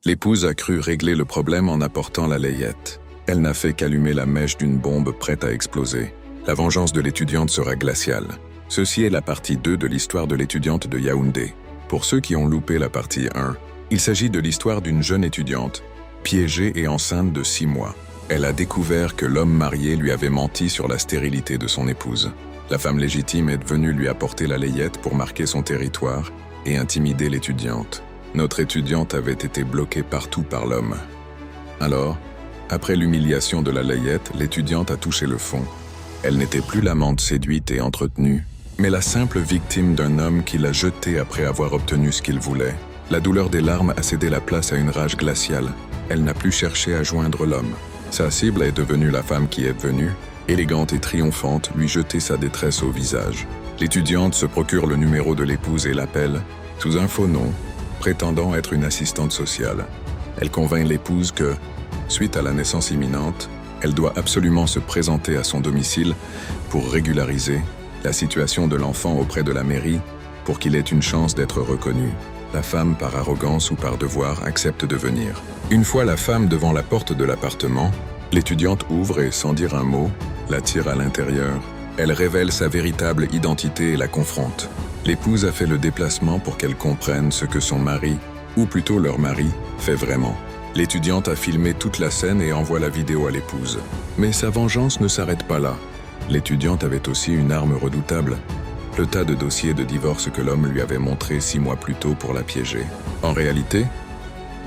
L'épouse a cru régler le problème en apportant la layette. Elle n'a fait qu'allumer la mèche d'une bombe prête à exploser. La vengeance de l'étudiante sera glaciale. Ceci est la partie 2 de l'histoire de l'étudiante de Yaoundé. Pour ceux qui ont loupé la partie 1, il s'agit de l'histoire d'une jeune étudiante, piégée et enceinte de 6 mois. Elle a découvert que l'homme marié lui avait menti sur la stérilité de son épouse. La femme légitime est venue lui apporter la layette pour marquer son territoire et intimider l'étudiante. Notre étudiante avait été bloquée partout par l'homme. Alors, après l'humiliation de la layette, l'étudiante a touché le fond. Elle n'était plus l'amante séduite et entretenue, mais la simple victime d'un homme qui l'a jetée après avoir obtenu ce qu'il voulait. La douleur des larmes a cédé la place à une rage glaciale. Elle n'a plus cherché à joindre l'homme. Sa cible est devenue la femme qui est venue, élégante et triomphante, lui jeter sa détresse au visage. L'étudiante se procure le numéro de l'épouse et l'appelle, sous un faux nom, prétendant être une assistante sociale. Elle convainc l'épouse que, suite à la naissance imminente, elle doit absolument se présenter à son domicile pour régulariser la situation de l'enfant auprès de la mairie pour qu'il ait une chance d'être reconnu. La femme, par arrogance ou par devoir, accepte de venir. Une fois la femme devant la porte de l'appartement, l'étudiante ouvre et, sans dire un mot, la tire à l'intérieur. Elle révèle sa véritable identité et la confronte. L'épouse a fait le déplacement pour qu'elle comprenne ce que son mari, ou plutôt leur mari, fait vraiment. L'étudiante a filmé toute la scène et envoie la vidéo à l'épouse. Mais sa vengeance ne s'arrête pas là. L'étudiante avait aussi une arme redoutable, le tas de dossiers de divorce que l'homme lui avait montré 6 mois plus tôt pour la piéger. En réalité,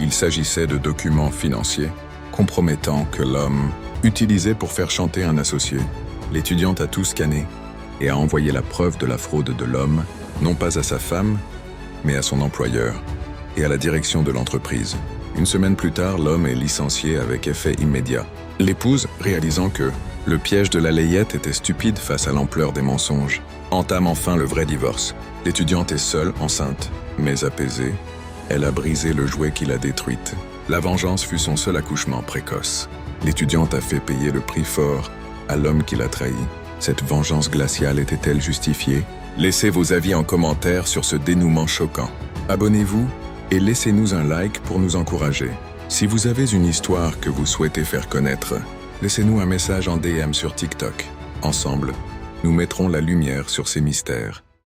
il s'agissait de documents financiers compromettants que l'homme utilisait pour faire chanter un associé. L'étudiante a tout scanné et a envoyé la preuve de la fraude de l'homme, non pas à sa femme, mais à son employeur et à la direction de l'entreprise. Une semaine plus tard, l'homme est licencié avec effet immédiat. L'épouse, réalisant que le piège de la layette était stupide face à l'ampleur des mensonges, entame enfin le vrai divorce. L'étudiante est seule, enceinte, mais apaisée. Elle a brisé le jouet qui l'a détruite. La vengeance fut son seul accouchement précoce. L'étudiante a fait payer le prix fort à l'homme qui l'a trahi. Cette vengeance glaciale était-elle justifiée? Laissez vos avis en commentaire sur ce dénouement choquant. Abonnez-vous et laissez-nous un like pour nous encourager. Si vous avez une histoire que vous souhaitez faire connaître, laissez-nous un message en DM sur TikTok. Ensemble, nous mettrons la lumière sur ces mystères.